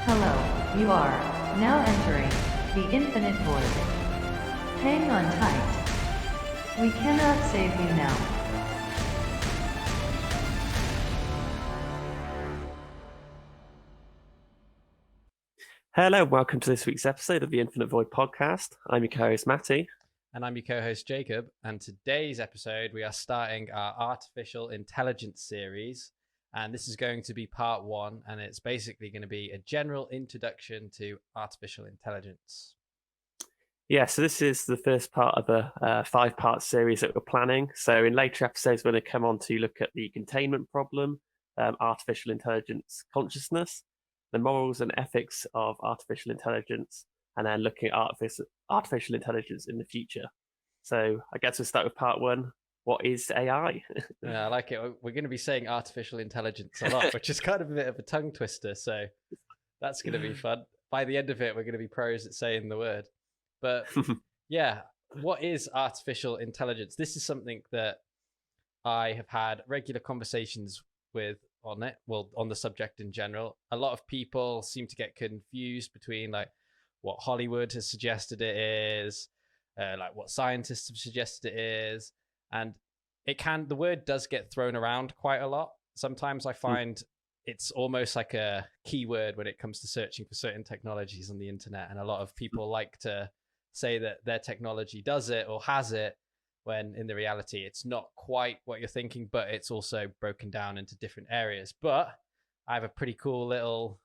Hello, you are now entering the infinite void. Hang on tight. We cannot save you now. Hello, welcome to this week's episode of the Infinite Void podcast. I'm your co-host Matty. And I'm your co-host Jacob. And today's episode, we are starting our artificial intelligence series. And this is going to be part 1. And it's basically going to be a general introduction to artificial intelligence. Yeah, so this is the first part of a 5-part series that we're planning. So in later episodes, we're going to come on to look at the containment problem, artificial intelligence consciousness, the morals and ethics of artificial intelligence, and then looking at artificial intelligence in the future. So I guess we'll start with part 1. What is AI? Yeah, I like it. We're going to be saying artificial intelligence a lot, which is kind of a bit of a tongue twister. So that's going to be fun. By the end of it, we're going to be pros at saying the word. But yeah, what is artificial intelligence? This is something that I have had regular conversations with on it, well, on the subject in general. A lot of people seem to get confused between like what Hollywood has suggested it is, like what scientists have suggested it is, and the word does get thrown around quite a lot. Sometimes I find it's almost like a keyword when it comes to searching for certain technologies on the internet, and a lot of people like to say that their technology does it or has it, when in the reality it's not quite what you're thinking, but it's also broken down into different areas. But I have a pretty cool little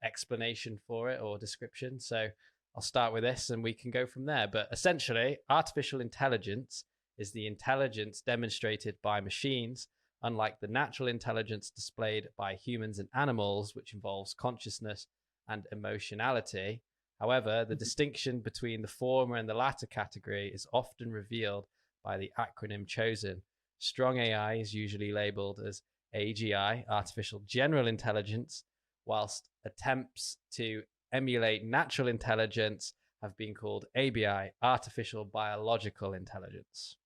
explanation for it or description. So I'll start with this and we can go from there. But essentially, artificial intelligence is the intelligence demonstrated by machines, unlike the natural intelligence displayed by humans and animals, which involves consciousness and emotionality. However, the distinction between the former and the latter category is often revealed by the acronym chosen. Strong AI is usually labeled as AGI, artificial general intelligence, whilst attempts to emulate natural intelligence have been called ABI, artificial biological intelligence.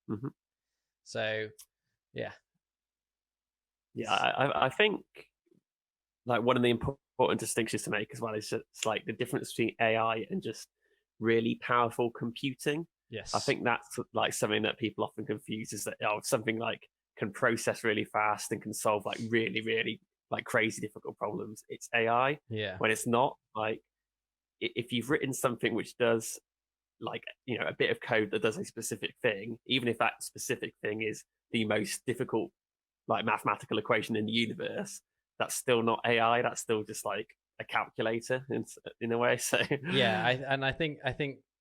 Mm-hmm. So, yeah. Yeah, I think like one of the important distinctions to make as well is just like the difference between AI and just really powerful computing. Yes. I think that's like something that people often confuse, is that something like can process really fast and can solve like really, really like crazy difficult problems. It's AI. Yeah. When it's not. Like if you've written something which does like a bit of code that does a specific thing, even if that specific thing is the most difficult like mathematical equation in the universe, that's still not AI. That's still just like a calculator in a way. So yeah, I think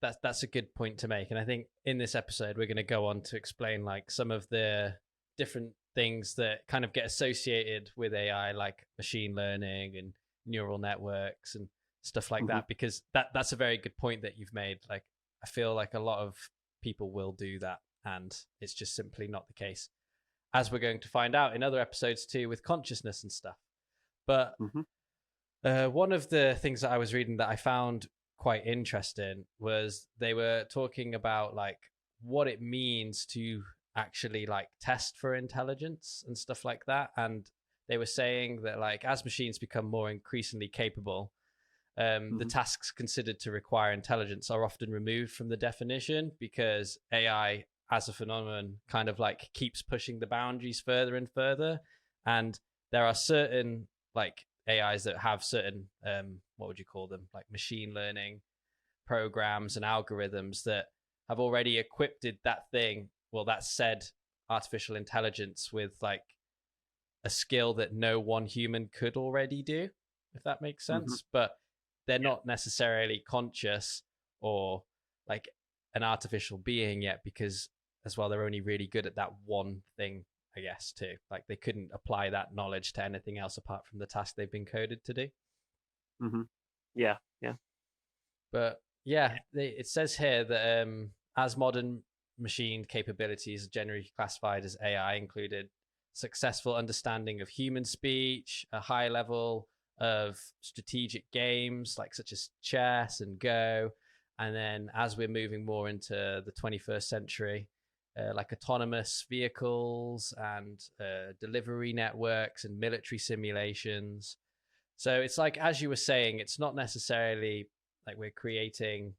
that's a good point to make. And I think in this episode we're going to go on to explain like some of the different things that kind of get associated with AI, like machine learning and neural networks and stuff like that, because that's a very good point that you've made. Like I feel like a lot of people will do that, and it's just simply not the case, as we're going to find out in other episodes too, with consciousness and stuff. But one of the things that I was reading that I found quite interesting was they were talking about like what it means to actually like test for intelligence and stuff like that. And they were saying that like as machines become more increasingly capable, the tasks considered to require intelligence are often removed from the definition, because AI as a phenomenon kind of like keeps pushing the boundaries further and further. And there are certain like AIs that have certain, what would you call them? Like machine learning programs and algorithms that have already equipped that thing, well, that said artificial intelligence, with like a skill that no one human could already do, if that makes sense. But they're not necessarily conscious or like an artificial being yet, because as well, they're only really good at that one thing, I guess, too. Like they couldn't apply that knowledge to anything else apart from the task they've been coded to do. Yeah. But yeah, it says here that as modern machine capabilities are generally classified as AI, included successful understanding of human speech, a high level of strategic games like such as chess and Go, and then as we're moving more into the 21st century, like autonomous vehicles and delivery networks and military simulations. So it's like, as you were saying, it's not necessarily like we're creating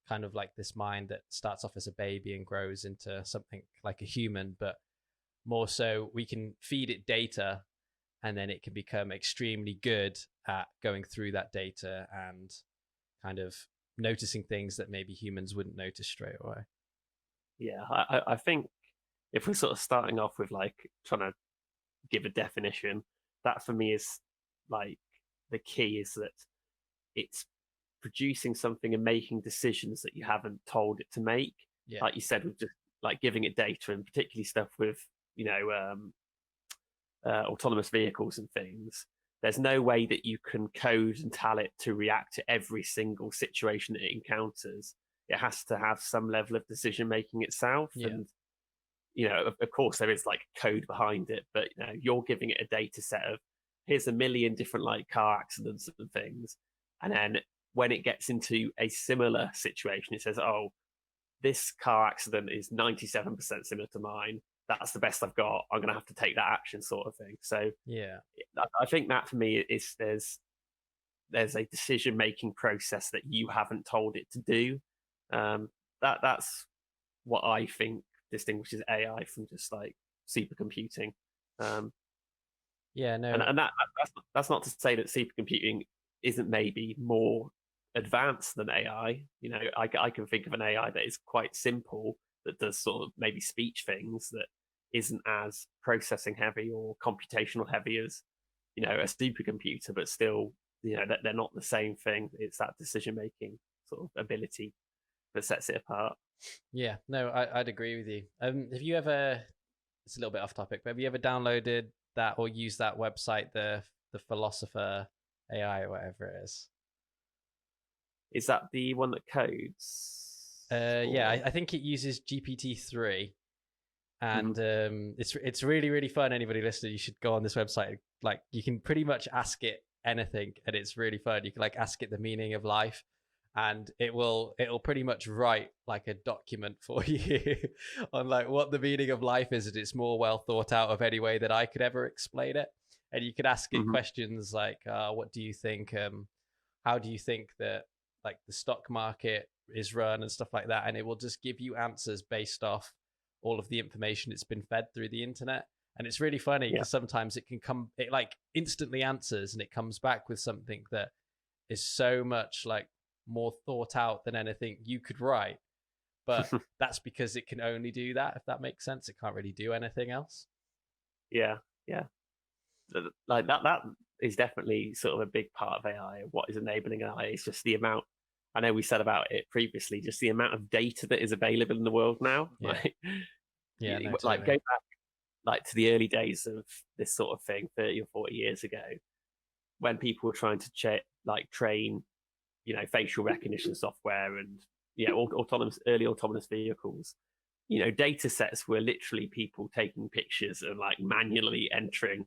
kind of like this mind that starts off as a baby and grows into something like a human, but more so we can feed it data and then it can become extremely good at going through that data and kind of noticing things that maybe humans wouldn't notice straight away. Yeah, I think if we're sort of starting off with like trying to give a definition, that for me is like the key is that it's producing something and making decisions that you haven't told it to make. Yeah. Like you said, with just like giving it data, and particularly stuff with autonomous vehicles and things. There's no way that you can code and tell it to react to every single situation that it encounters. It has to have some level of decision making itself. Yeah. And of course there is like code behind it, but you're giving it a data set of here's a million different like car accidents and things, and then when it gets into a similar situation, it says, oh, this car accident is 97% similar to mine. That's the best I've got. I'm going to have to take that action, sort of thing. So yeah, I think that for me is there's a decision making process that you haven't told it to do. That's what I think distinguishes AI from just like supercomputing. Yeah, no, and that's not to say that supercomputing isn't maybe more advanced than AI. I can think of an AI that is quite simple, that does sort of maybe speech things, that isn't as processing heavy or computational heavy as a supercomputer, but still that they're not the same thing. It's that decision making sort of ability that sets it apart. Yeah, no, I'd agree with you. Have you ever? It's a little bit off topic, but have you ever downloaded that or used that website, the Philosopher AI or whatever it is? Is that the one that codes? Yeah, I think it uses GPT-3, and it's really, really fun. Anybody listening, you should go on this website. Like, you can pretty much ask it anything, and it's really fun. You can like ask it the meaning of life, and it'll pretty much write like a document for you on like what the meaning of life is, and it's more well thought out of any way that I could ever explain it. And you could ask it questions like, what do you think, how do you think that like the stock market is run and stuff like that, and it will just give you answers based off all of the information it's been fed through the internet. And it's really funny because sometimes it like instantly answers, and it comes back with something that is so much like more thought out than anything you could write. But that's because it can only do that, if that makes sense. It can't really do anything else. Yeah like that is definitely sort of a big part of AI. What is enabling AI is just the amount, I know we said about it previously, just the amount of data that is available in the world now. Like like go back like to the early days of this sort of thing 30 or 40 years ago, when people were trying to train facial recognition software and early autonomous vehicles. Data sets were literally people taking pictures and like manually entering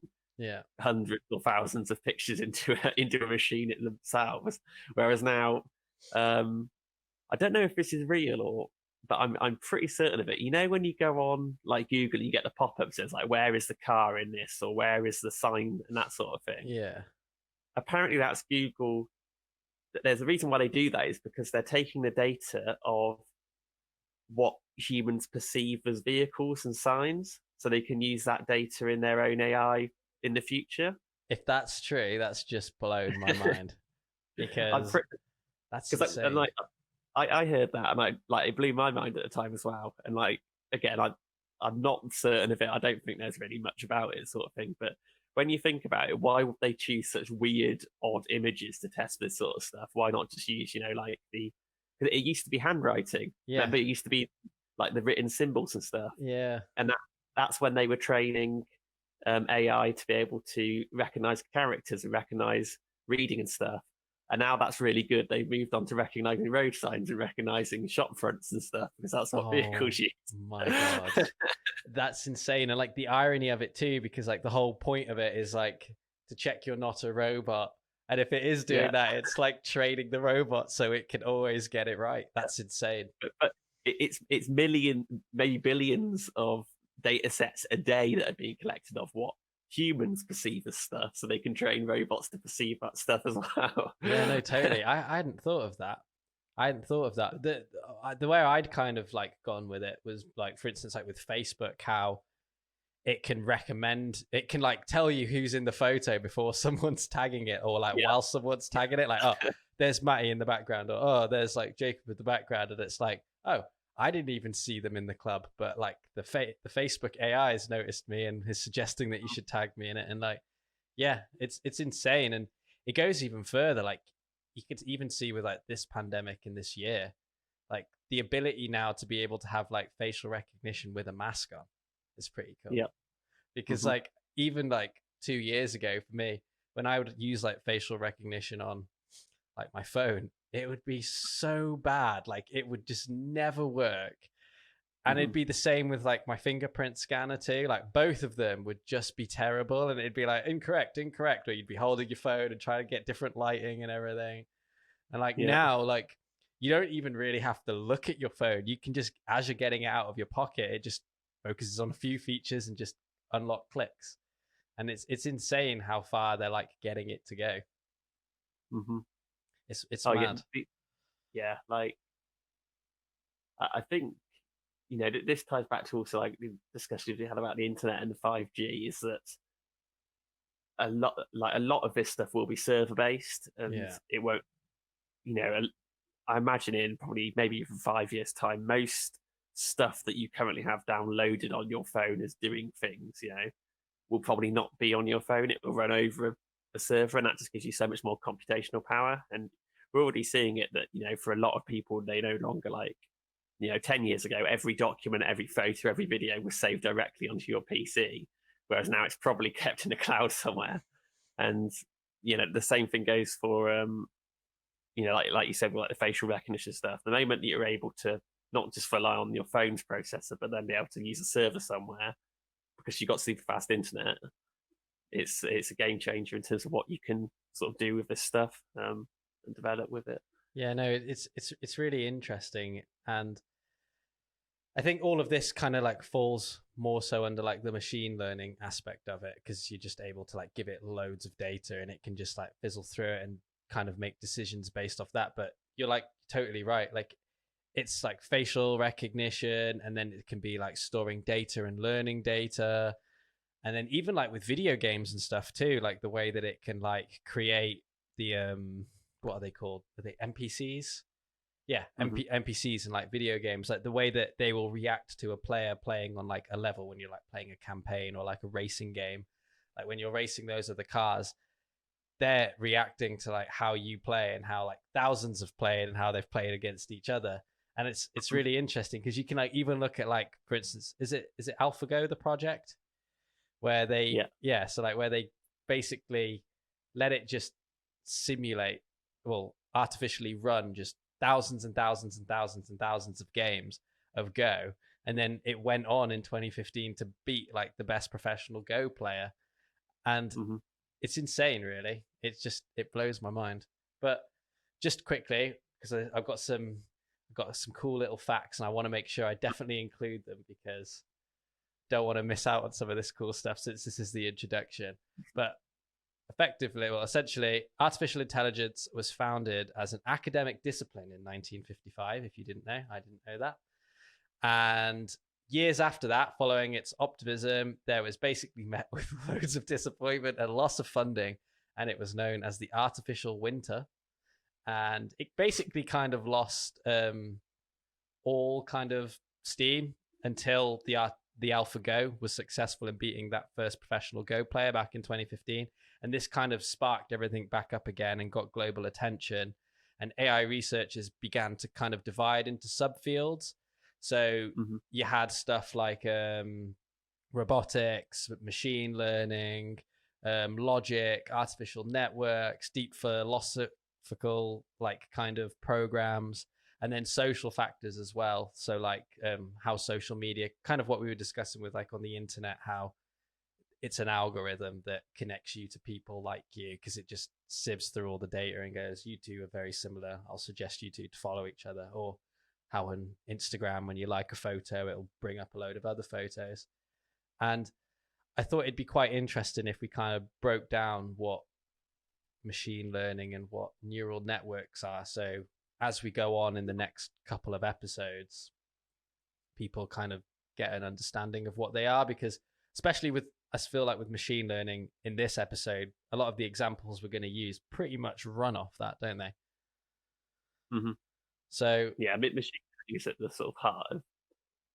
hundreds or thousands of pictures into a machine themselves. Whereas now, I don't know if this is real but I'm pretty certain of it. When you go on like Google, you get the pop-up says like, where is the car in this, or where is the sign, and that sort of thing. Yeah. Apparently that's Google. There's a reason why they do that, is because they're taking the data of what humans perceive as vehicles and signs, so they can use that data in their own AI in the future. If that's true, that's just blown my mind, because that's insane. I heard that, and it blew my mind at the time as well. And like, again, I'm not certain of it. I don't think there's really much about it, sort of thing. But when you think about it, why would they choose such weird, odd images to test this sort of stuff? Why not just use, like it used to be handwriting. Yeah. Remember, it used to be like the written symbols and stuff. Yeah. And that's when they were training AI to be able to recognize characters and recognize reading and stuff. And now that's really good. They've moved on to recognizing road signs and recognizing shop fronts and stuff, because that's what vehicles use. My God. That's insane. And like the irony of it too, because like the whole point of it is like to check you're not a robot. And if it is doing that, it's like training the robot so it can always get it right. That's insane. But it's million, maybe billions of data sets a day that are being collected of what humans perceive as stuff, so they can train robots to perceive that stuff as well. Yeah, no, totally. I hadn't thought of that. I hadn't thought of that. The way I'd kind of like gone with it was like, for instance, like with Facebook, how it can recommend, it can like tell you who's in the photo before someone's tagging it, or like while someone's tagging it, like, oh, there's Matty in the background, or oh, there's like Jacob in the background, and it's like, oh, I didn't even see them in the club, but like the Facebook AI has noticed me and is suggesting that you should tag me in it, and like, yeah, it's insane, and it goes even further. Like you could even see with like this pandemic in this year, like the ability now to be able to have like facial recognition with a mask on is pretty cool. Yeah. Because like even like 2 years ago for me, when I would use like facial recognition on like my phone, it would be so bad. Like it would just never work. And it'd be the same with like my fingerprint scanner too. Like both of them would just be terrible, and it'd be like incorrect, or you'd be holding your phone and trying to get different lighting and everything. And like now, like you don't even really have to look at your phone. You can just, as you're getting it out of your pocket, it just focuses on a few features and just unlock clicks. And it's insane how far they're like getting it to go. It's mad. Yeah, like I think, you know, this ties back to also like the discussions we had about the internet and the 5G, is that a lot of this stuff will be server based, and it won't, you know, I imagine in probably maybe even 5 years time, most stuff that you currently have downloaded on your phone is doing things, you know, will probably not be on your phone. It will run over a server, and that just gives you so much more computational power. And we're already seeing it that, you know, for a lot of people, they no longer like, you know, 10 years ago, every document, every photo, every video was saved directly onto your PC, whereas now it's probably kept in a cloud somewhere. And, you know, the same thing goes for, you know, like you said, like the facial recognition stuff. The moment that you're able to not just rely on your phone's processor, but then be able to use a server somewhere because you've got super fast internet, it's a game changer in terms of what you can sort of do with this stuff and develop with it. Yeah, no, it's really interesting, and I think all of this kind of like falls more so under like the machine learning aspect of it, because you're just able to like give it loads of data and it can just like fizzle through it and kind of make decisions based off that. But you're like totally right. Like it's like facial recognition, and then it can be like storing data and learning data. And then even like with video games and stuff too, like the way that it can like create the, what are they called? Are they NPCs? Yeah, NPCs in like video games, like the way that they will react to a player playing on like a level when you're like playing a campaign or like a racing game. Like when you're racing those other cars, they're reacting to like how you play and how like thousands have played and how they've played against each other. And it's really interesting because you can like even look at like, for instance, is it AlphaGo, the project where they so like where they basically let it just simulate, well, artificially run just thousands and thousands and thousands and thousands of games of Go, and then it went on in 2015 to beat like the best professional Go player. And it's insane, really. It blows my mind. But just quickly, because I've got some cool little facts, and I want to make sure I definitely include them because I don't want to miss out on some of this cool stuff since this is the introduction. But essentially, artificial intelligence was founded as an academic discipline in 1955. If you didn't know, I didn't know that. And years after that, following its optimism, there was basically met with loads of disappointment and loss of funding, and it was known as the artificial winter. And it basically kind of lost all kind of steam until the AlphaGo was successful in beating that first professional Go player back in 2015. And this kind of sparked everything back up again and got global attention. And AI researchers began to kind of divide into subfields. So you had stuff like robotics, machine learning, logic, artificial networks, deep philosophical like kind of programs, and then social factors as well. So like how social media, kind of what we were discussing with like on the internet, how it's an algorithm that connects you to people like you because it just sieves through all the data and goes, you two are very similar, I'll suggest you two to follow each other. Or how on Instagram, when you like a photo, it'll bring up a load of other photos. And I thought it'd be quite interesting if we kind of broke down what machine learning and what neural networks are. So as we go on in the next couple of episodes, people kind of get an understanding of what they are, because especially with, I feel like with machine learning in this episode, a lot of the examples we're going to use pretty much run off that, don't they? Mm-hmm. So yeah, machine learning is at the sort of heart of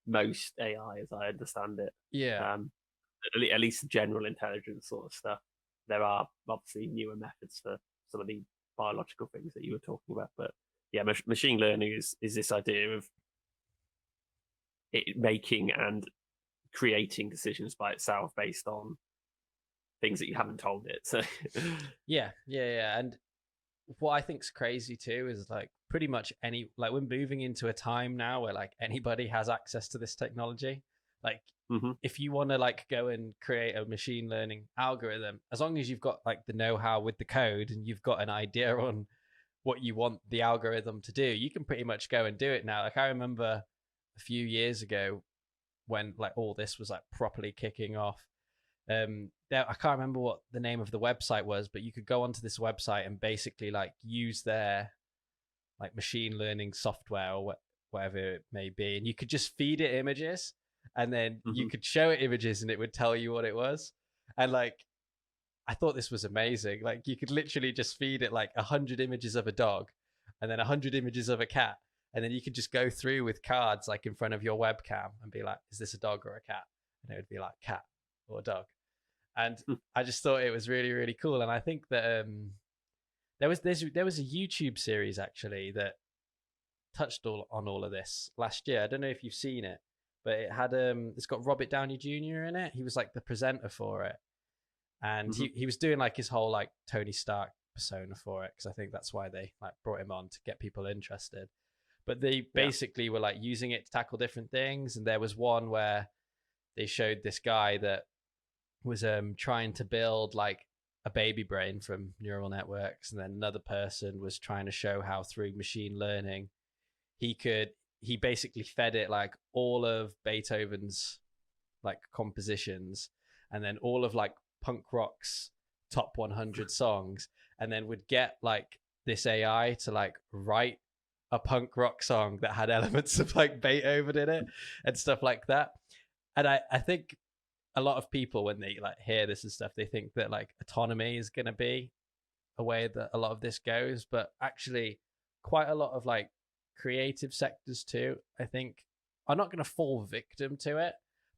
most AI, as I understand it. yeah, At least the general intelligence sort of stuff. There are obviously newer methods for some of the biological things that you were talking about, but yeah, machine learning is this idea of it making and creating decisions by itself based on things that you haven't told it. So yeah. And what I think's crazy too is like pretty much like we're moving into a time now where like anybody has access to this technology. Like if you want to like go and create a machine learning algorithm, as long as you've got like the know-how with the code and you've got an idea on what you want the algorithm to do, you can pretty much go and do it now. Like I remember a few years ago when like all this was like properly kicking off. I can't remember what the name of the website was, but you could go onto this website and basically like use their like machine learning software or whatever it may be, and you could just feed it images, and then you could show it images and it would tell you what it was. And like I thought this was amazing. Like you could literally just feed it like 100 images of a dog and then 100 images of a cat, and then you could just go through with cards like in front of your webcam and be like, is this a dog or a cat? And it would be like cat or dog. And I just thought it was really, really cool. And I think that there was a YouTube series actually that touched on all of this last year. I don't know if you've seen it, but it had it's got Robert Downey Jr. in it. He was like the presenter for it, and he was doing like his whole like Tony Stark persona for it, because I think that's why they like brought him on, to get people interested. But they basically were like using it to tackle different things, and there was one where they showed this guy that was trying to build like a baby brain from neural networks, and then another person was trying to show how through machine learning he basically fed it like all of Beethoven's like compositions, and then all of like punk rock's top 100 songs, and then would get like this AI to like write a punk rock song that had elements of like Beethoven in it and stuff like that. And I think a lot of people, when they like hear this and stuff, they think that like autonomy is going to be a way that a lot of this goes, but actually quite a lot of like creative sectors too, I think, are not going to fall victim to it,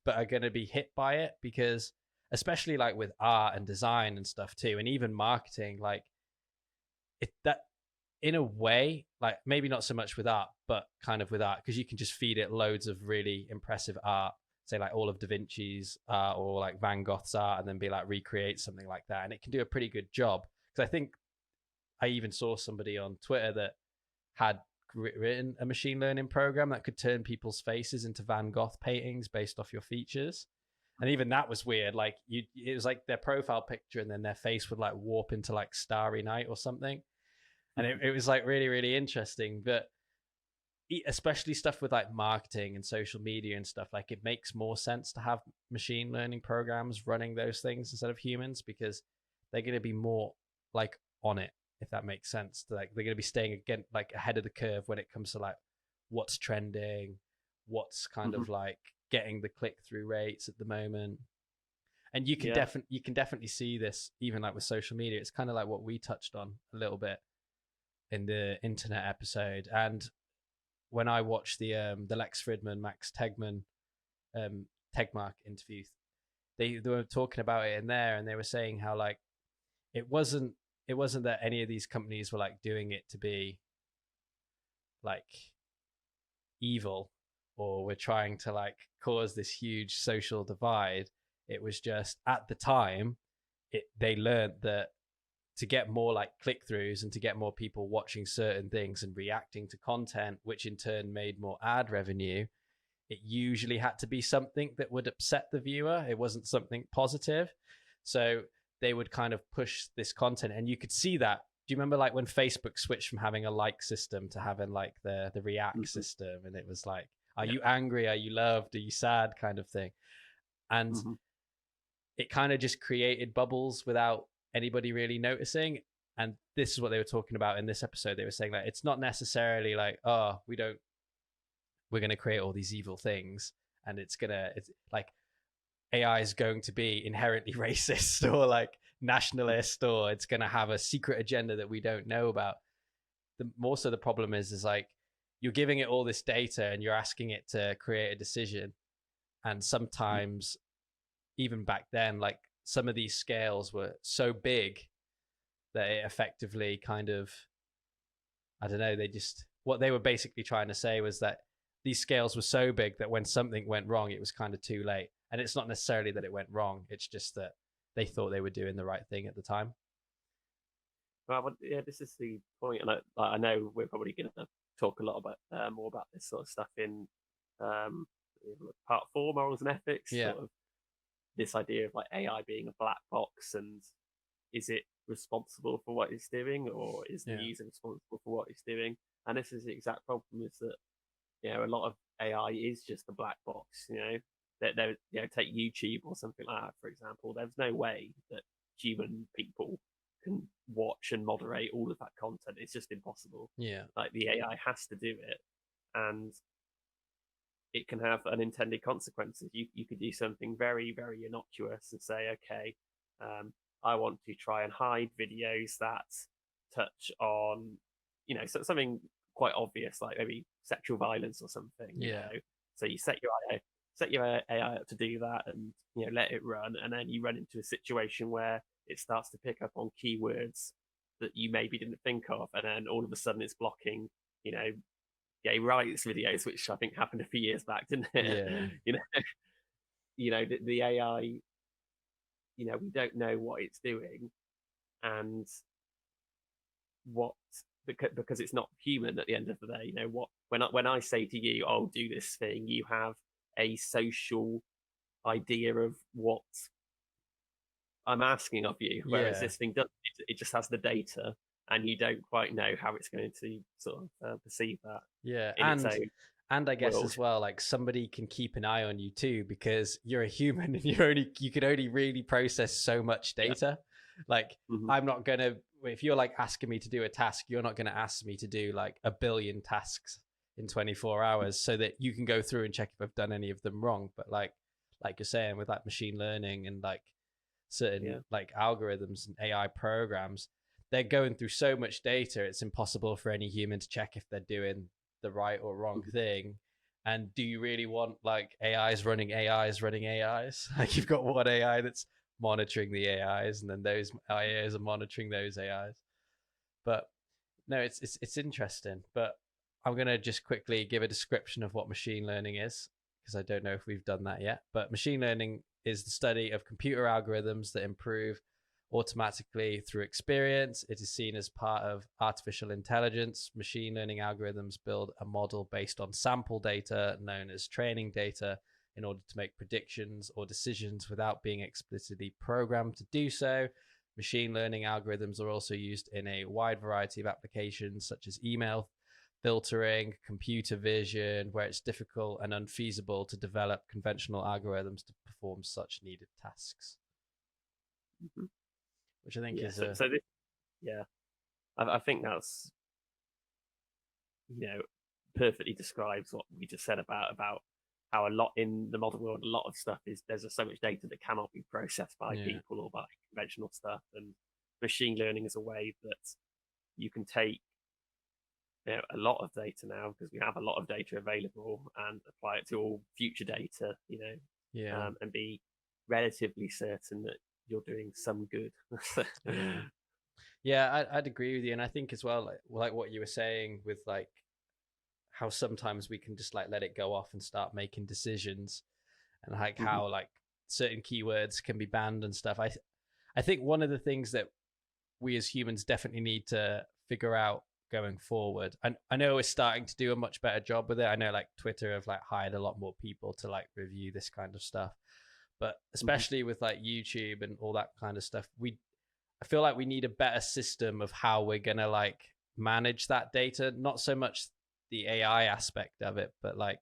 but are going to be hit by it, because especially like with art and design and stuff too, and even marketing, like that in a way, like maybe not so much with art, but kind of with art, because you can just feed it loads of really impressive art, say like all of Da Vinci's art or like Van Gogh's art, and then be like recreate something like that, and it can do a pretty good job. Because I think I even saw somebody on Twitter that had written a machine learning program that could turn people's faces into Van Gogh paintings based off your features. And even that was weird. Like it was like their profile picture and then their face would like warp into like Starry Night or something. And it was like really, really interesting. But especially stuff with like marketing and social media and stuff, like it makes more sense to have machine learning programs running those things instead of humans, because they're going to be more like on it, if that makes sense. Like they're going to be staying again like ahead of the curve when it comes to like what's trending, what's kind of like getting the click-through rates at the moment. And you can definitely see this even like with social media. It's kind of like what we touched on a little bit in the internet episode. And when I watched the Lex Fridman, Max Tegmark interview, they were talking about it in there, and they were saying how like it wasn't that any of these companies were like doing it to be like evil, or we're trying to like cause this huge social divide. It was just at the time they learned that to get more like click-throughs and to get more people watching certain things and reacting to content, which in turn made more ad revenue, it usually had to be something that would upset the viewer. It wasn't something positive. So they would kind of push this content, and you could see that. Do you remember like when Facebook switched from having a like system to having like the react system, and it was like, are you angry? Are you loved? Are you sad? Kind of thing. And it kind of just created bubbles without anybody really noticing. And this is what they were talking about in this episode. They were saying that it's not necessarily like, oh, we're going to create all these evil things, and it's like AI is going to be inherently racist or like nationalist, or it's going to have a secret agenda that we don't know about. More so the problem is like, you're giving it all this data and you're asking it to create a decision. And sometimes, even back then, like some of these scales were so big that it effectively kind of, I don't know, what they were basically trying to say was that these scales were so big that when something went wrong, it was kind of too late. And it's not necessarily that it went wrong. It's just that they thought they were doing the right thing at the time. Well, yeah, this is the point, and I know we're probably going to talk a lot about more about this sort of stuff in part 4, morals and ethics. Yeah. Sort of this idea of like AI being a black box, and is it responsible for what it's doing, or is the user responsible for what it's doing? And this is the exact problem: is that a lot of AI is just a black box. Take YouTube or something like that, for example. There's no way that human people can watch and moderate all of that content. It's just impossible. Yeah. Like the AI has to do it, and it can have unintended consequences. You could do something very, very innocuous and say, okay, I want to try and hide videos that touch on, something quite obvious, like maybe sexual violence or something. So you set your AI up to do that, and let it run, and then you run into a situation where it starts to pick up on keywords that you maybe didn't think of, and then all of a sudden it's blocking, gay rights videos, which I think happened a few years back, didn't it? Yeah. The AI, we don't know what it's doing, and because it's not human at the end of the day. When I say to you, "Oh, do this thing," you have a social idea of what I'm asking of you, whereas this thing doesn't. It just has the data, and you don't quite know how it's going to sort of perceive that. Yeah, and I guess as well, like somebody can keep an eye on you too, because you're a human and you can only really process so much data. Like I'm not gonna, if you're like asking me to do a task, you're not gonna ask me to do like 1 billion tasks in 24 hours so that you can go through and check if I've done any of them wrong. But like you're saying with like machine learning and like certain like algorithms and AI programs, they're going through so much data, it's impossible for any human to check if they're doing the right or wrong thing. And do you really want like AIs running AIs? Like you've got one AI that's monitoring the AIs, and then those AIs are monitoring those AIs. But no, it's interesting. But I'm gonna just quickly give a description of what machine learning is, because I don't know if we've done that yet. But machine learning is the study of computer algorithms that improve automatically through experience. It is seen as part of artificial intelligence. Machine learning algorithms build a model based on sample data known as training data in order to make predictions or decisions without being explicitly programmed to do so. Machine learning algorithms are also used in a wide variety of applications such as email filtering, computer vision, where it's difficult and unfeasible to develop conventional algorithms to perform such needed tasks. Which I think is I think that's perfectly describes what we just said about how a lot in the modern world, a lot of stuff there's so much data that cannot be processed by people or by conventional stuff, and machine learning is a way that you can take a lot of data now, because we have a lot of data available, and apply it to all future data, and be relatively certain that you're doing some good. I'd agree with you. And I think as well, like what you were saying with like how sometimes we can just like let it go off and start making decisions, and like how like certain keywords can be banned and stuff. I think one of the things that we as humans definitely need to figure out going forward, and I know we're starting to do a much better job with it. I know like Twitter have like hired a lot more people to like review this kind of stuff, but especially with like YouTube and all that kind of stuff, I feel like we need a better system of how we're gonna like manage that data. Not so much the AI aspect of it, but like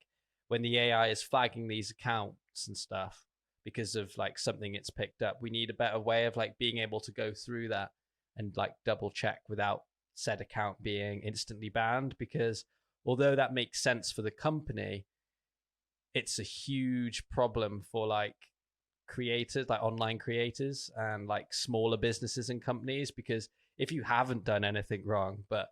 when the AI is flagging these accounts and stuff, because of like something it's picked up. We need a better way of like being able to go through that and like double check without said account being instantly banned, because although that makes sense for the company, it's a huge problem for like creators, like online creators and like smaller businesses and companies, because if you haven't done anything wrong but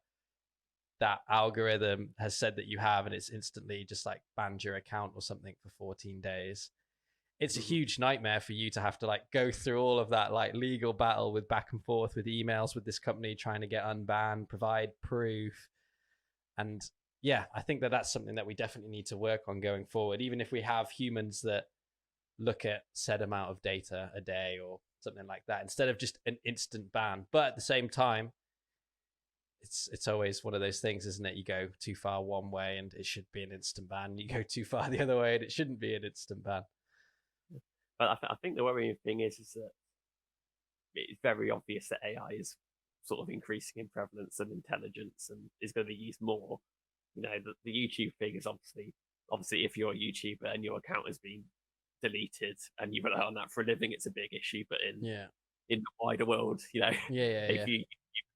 that algorithm has said that you have, and it's instantly just like banned your account or something for 14 days, it's a huge nightmare for you to have to like go through all of that like legal battle with back and forth with emails with this company trying to get unbanned, provide proof. And yeah, I think that that's something that we definitely need to work on going forward, even if we have humans that look at said amount of data a day or something like that, instead of just an instant ban. But at the same time, it's always one of those things, isn't it? You go too far one way and it should be an instant ban. You go too far the other way and it shouldn't be an instant ban. But I think the worrying thing is that it's very obvious that AI is sort of increasing in prevalence and intelligence and is going to be used more. You know, the YouTube thing is obviously if you're a YouTuber and your account has been deleted and you rely on that for a living, it's a big issue. But in the wider world, you know, if you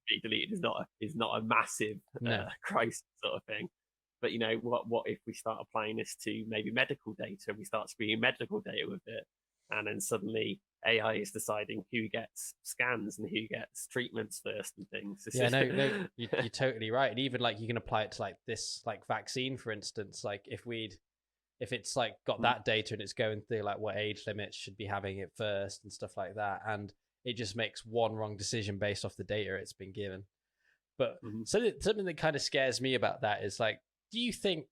be deleted is not a massive crisis sort of thing. But you know, what if we start applying this to maybe medical data and we start screening medical data with it, and then suddenly AI is deciding who gets scans and who gets treatments first and things. No, you're totally right. And even like you can apply it to like this like vaccine, for instance. Like if it's like got that data and it's going through like what age limits should be having it first and stuff like that, and it just makes one wrong decision based off the data it's been given. But something that kind of scares me about that is like, do you think,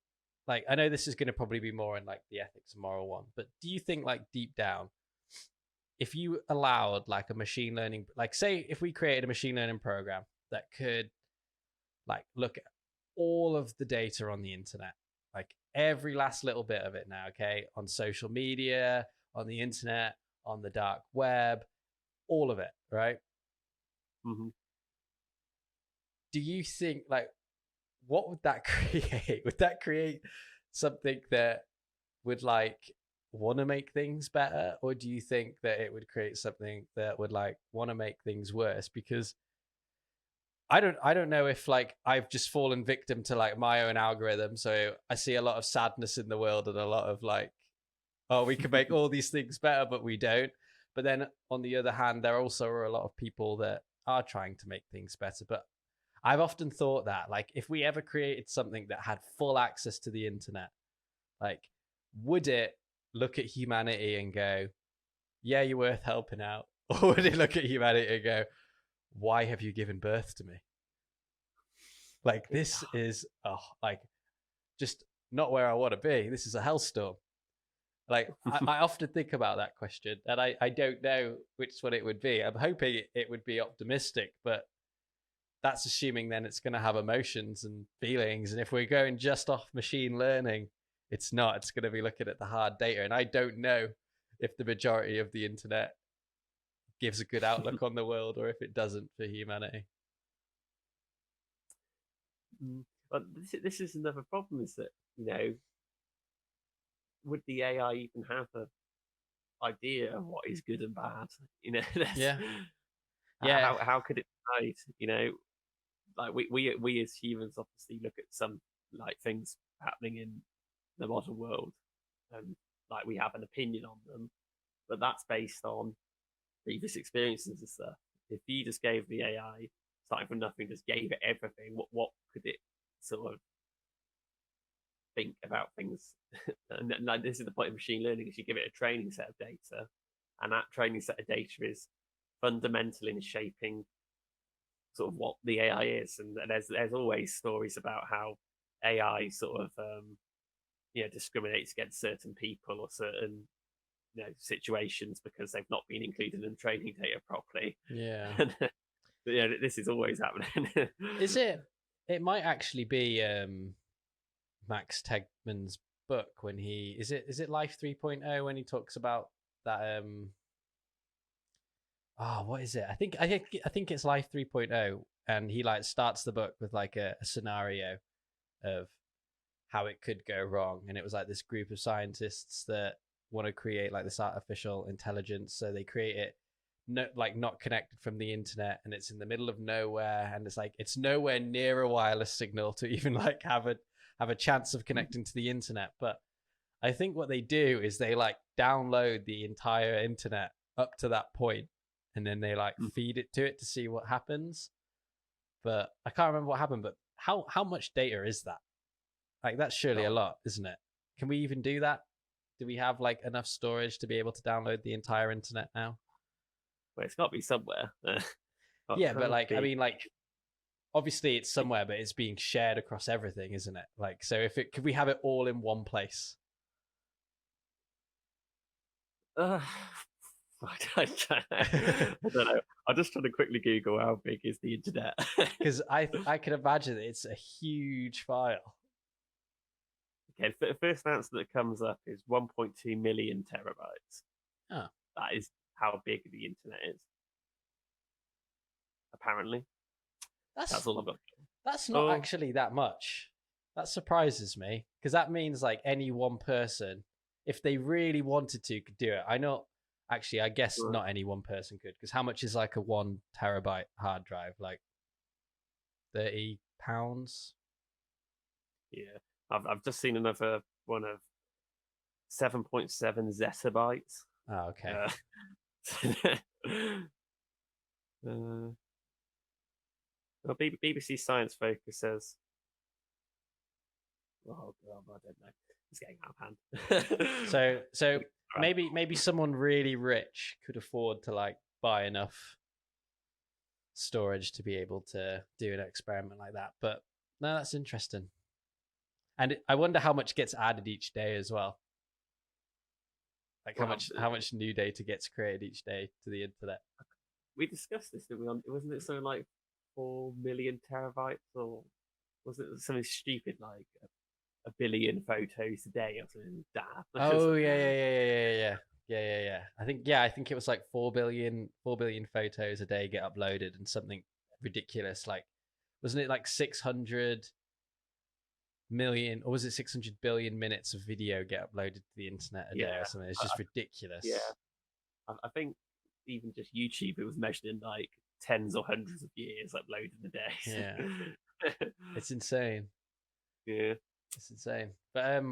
like, I know this is going to probably be more in like the ethics and moral one, but do you think like deep down, if you allowed like a machine learning, like say if we created a machine learning program that could like look at all of the data on the internet, like every last little bit of it now, okay, on social media, on the internet, on the dark web, all of it, right? Do you think like, what would that create? Would that create something that would like want to make things better, or do you think that it would create something that would like want to make things worse? Because I don't know if like I've just fallen victim to like my own algorithm, so I see a lot of sadness in the world and a lot of like, oh, we can make all these things better but we don't. But then on the other hand, there also are a lot of people that are trying to make things better. But I've often thought that like if we ever created something that had full access to the internet, like would it look at humanity and go, yeah, you're worth helping out? Or would it look at humanity and go, why have you given birth to me? Like this is like just not where I want to be. This is a hellstorm. Like I often think about that question, and I don't know which one it would be. I'm hoping it would be optimistic, but that's assuming then it's going to have emotions and feelings. And if we're going just off machine learning, it's not. It's going to be looking at the hard data. And I don't know if the majority of the internet gives a good outlook on the world or if it doesn't for humanity. But this is another problem, is that, you know, would the AI even have an idea of what is good and bad? You know, how could it decide? You know, like we as humans obviously look at some like things happening in the modern world, and like we have an opinion on them, but that's based on previous experiences and stuff. If you just gave the AI starting from nothing, just gave it everything, what could it sort of think about things? And like, this is the point of machine learning: is you give it a training set of data, and that training set of data is fundamental in shaping sort of what the AI is. And there's always stories about how AI sort of discriminates against certain people or certain situations because they've not been included in training data properly. Yeah. And, this is always happening. Is it? It might actually be Max Tegmark's book when he is it Life 3.0 when he talks about that what is it? I think it's Life 3.0, and he like starts the book with like a scenario of how it could go wrong, and it was like this group of scientists that want to create like this artificial intelligence, so they create it not connected from the internet, and it's in the middle of nowhere, and it's nowhere near a wireless signal to even like have a chance of connecting to the internet. But I think what they do is they like download the entire internet up to that point, and then they like feed it to it to see what happens. But I can't remember what happened. But how much data is that? Like, that's surely a lot, isn't it? Can we even do that? Do we have like enough storage to be able to download the entire internet now? Well, it's got to be somewhere. Yeah, but like, I mean, like, obviously it's somewhere, but it's being shared across everything, isn't it? Like, so could we have it all in one place? I don't know. I'm just trying to quickly Google how big is the internet. Because I can imagine it's a huge file. Okay, the first answer that comes up is 1.2 million terabytes. Oh. That is how big the internet is. Apparently. That's all I've got. That's not actually that much. That surprises me, because that means like any one person, if they really wanted to, could do it. I guess not any one person could, because how much is like a 1 terabyte hard drive? Like £30? Yeah. I've just seen another one of 7.7 zettabytes. Oh, okay. Well, BBC Science Focus says, "Oh God, I don't know. It's getting out of hand." So maybe someone really rich could afford to like buy enough storage to be able to do an experiment like that. But no, that's interesting. And I wonder how much gets added each day as well. Like how much new data gets created each day to the internet. We discussed this, didn't we? Wasn't it something like 4 million terabytes, or was it something stupid like a billion photos a day or something daft? Oh yeah. I think it was like 4 billion photos a day get uploaded, and something ridiculous, like, wasn't it like 600 million, or was it 600 billion minutes of video get uploaded to the internet a day or something? It's just ridiculous. Yeah, I think even just YouTube, it was measured in like tens or hundreds of years uploaded a day. Yeah. It's insane. Yeah, it's insane. But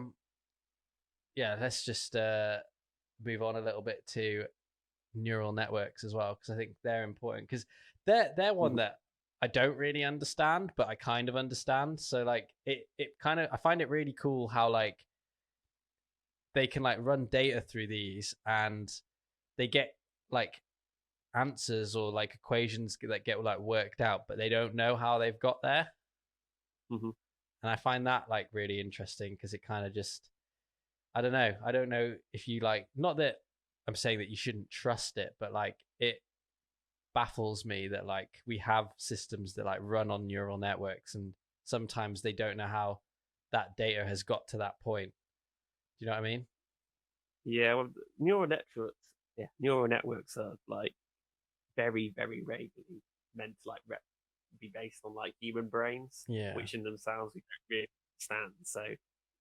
yeah, let's just move on a little bit to neural networks as well, because I think they're important, because they're one that I don't really understand, but I kind of understand. So like it kind of, I find it really cool how like they can like run data through these, and they get like answers or like equations that get like worked out, but they don't know how they've got there. Mm-hmm. And I find that like really interesting, because it kind of just, I don't know if you like, not that I'm saying that you shouldn't trust it, but like it baffles me that like we have systems that like run on neural networks, and sometimes they don't know how that data has got to that point. Do you know what I mean? Yeah, well, neural networks are like very, very rarely meant to like be based on like human brains, which in themselves we don't really understand. So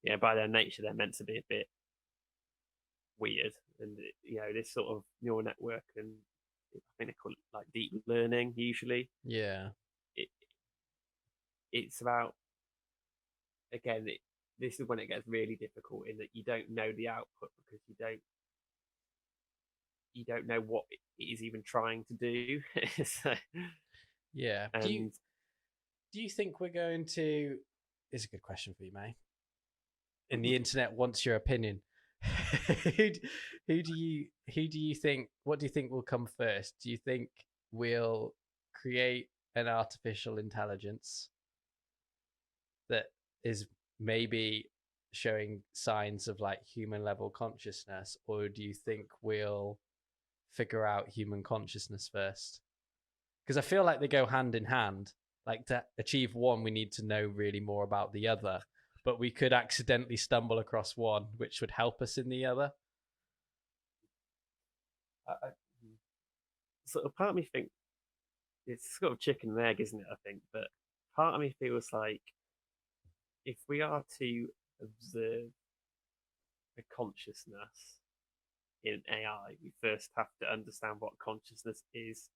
yeah, by their nature, they're meant to be a bit weird, and this sort of neural network, and I think they call it like deep learning usually. Yeah, it's about, again, this is when it gets really difficult, in that you don't know the output, because you don't know what it is even trying to do. So, yeah. Do you think we're going to? This is a good question for you, May. And the internet wants your opinion. who do you think? What do you think will come first? Do you think we'll create an artificial intelligence that is maybe showing signs of like human level consciousness, or do you think we'll figure out human consciousness first? Because I feel like they go hand in hand. Like, to achieve one, we need to know really more about the other, but we could accidentally stumble across one which would help us in the other. Sort of part of me think it's sort of chicken and egg, isn't it? I think, but part of me feels like if we are to observe the consciousness in AI, we first have to understand what consciousness is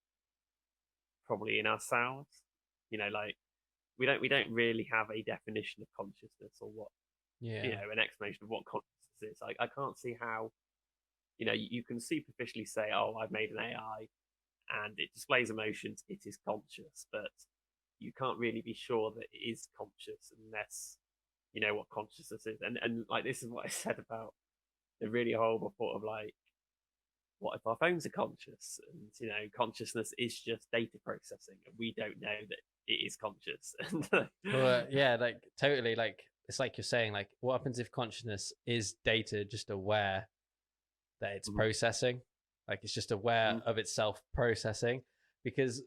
probably in ourselves. Like we don't really have a definition of consciousness or what an explanation of what consciousness is. I can't see how you can superficially say, oh, I've made an AI and it displays emotions, it is conscious, but you can't really be sure that it is conscious unless you know what consciousness is. And like, this is what I said about the really horrible thought of like, what if our phones are conscious? And consciousness is just data processing, and we don't know that it is conscious. Well, yeah, like totally. Like it's like you're saying, like what happens if consciousness is data just aware that it's processing? Like it's just aware of itself processing, because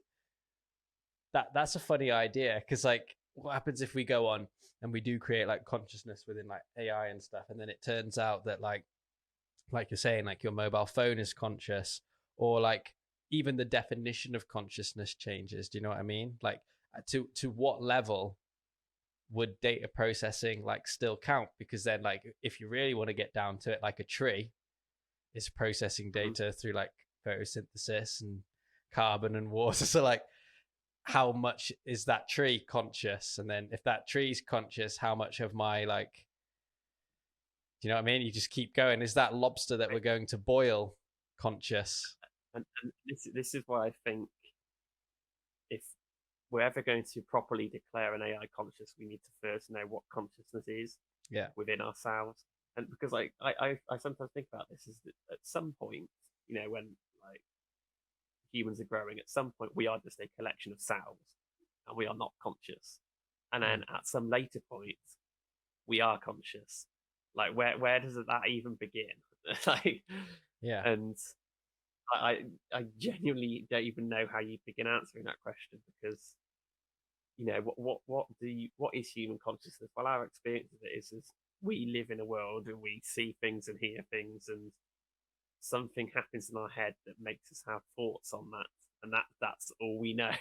that's a funny idea. Because like, what happens if we go on and we do create like consciousness within like AI and stuff, and then it turns out that like you're saying, like your mobile phone is conscious, or like even the definition of consciousness changes. Do you know what I mean? Like to what level would data processing like still count? Because then like if you really want to get down to it, like a tree is processing data through like photosynthesis and carbon and water. So like, how much is that tree conscious? And then if that tree's conscious, how much of my like, do you know what I mean? You just keep going. Is that lobster that we're going to boil conscious? And this is why I think if we're ever going to properly declare an AI conscious, we need to first know what consciousness is within ourselves. And because like I sometimes think about this, is that at some point, when like humans are growing, at some point we are just a collection of cells and we are not conscious. And then at some later point, we are conscious. Like where does that even begin? Like, and I genuinely don't even know how you begin answering that question, because what is human consciousness? Well, our experience of it is we live in a world and we see things and hear things, and something happens in our head that makes us have thoughts on that, and that's all we know.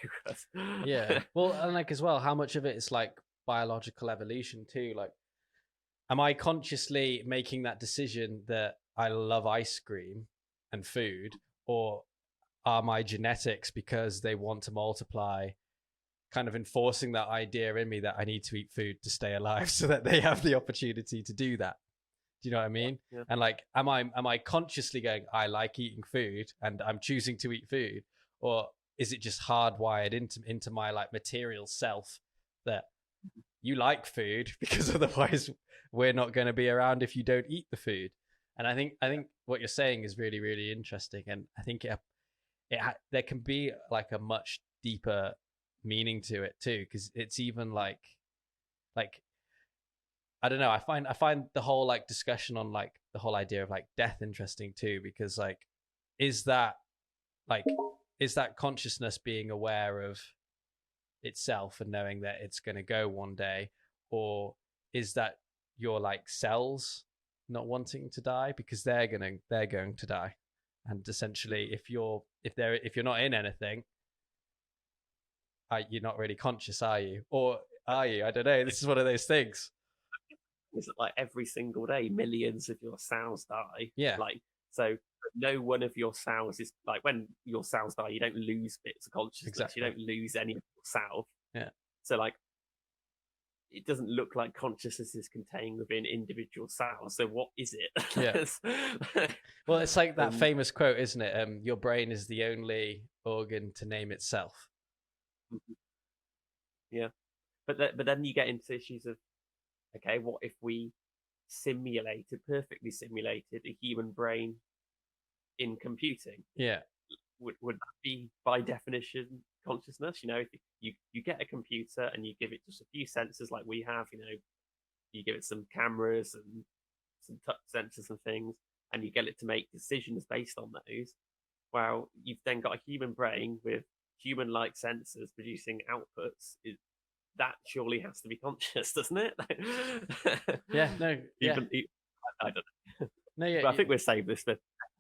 Well, and like as well, how much of it is like biological evolution too? Like, am I consciously making that decision that I love ice cream and food, or are my genetics, because they want to multiply, kind of enforcing that idea in me that I need to eat food to stay alive, so that they have the opportunity to do that? Do you know what I mean? Yeah. And like, am I consciously going, I like eating food and I'm choosing to eat food, or is it just hardwired into my like material self that you like food because otherwise we're not going to be around if you don't eat the food? And I think what you're saying is really, really interesting, and I think there can be like a much deeper meaning to it too, because it's even like I don't know, I find the whole like discussion on like the whole idea of like death interesting too, because like is that consciousness being aware of itself and knowing that it's going to go one day, or is that your like cells not wanting to die because they're going to die? And essentially, if you're not in anything, you're not really conscious, are you? Or are you? I don't know. This is one of those things. Is it like every single day millions of your cells die? Yeah. Like, so no one of your cells is like, when your cells die, you don't lose bits of consciousness. Exactly. You don't lose any of yourself. Yeah. So like, it doesn't look like consciousness is contained within individual cells. So what is it? Yeah. Well, it's like that famous quote, isn't it? Your brain is the only organ to name itself. Yeah. But then you get into issues of, okay, what if we perfectly simulated a human brain in computing? Yeah. Would that be by definition consciousness? If you get a computer and you give it just a few sensors like we have, you give it some cameras and some touch sensors and things, and you get it to make decisions based on those. Well, you've then got a human brain with human-like sensors producing outputs. That surely has to be conscious, doesn't it? Yeah, no. Yeah. I don't know. No, yeah. But I think we'll save this for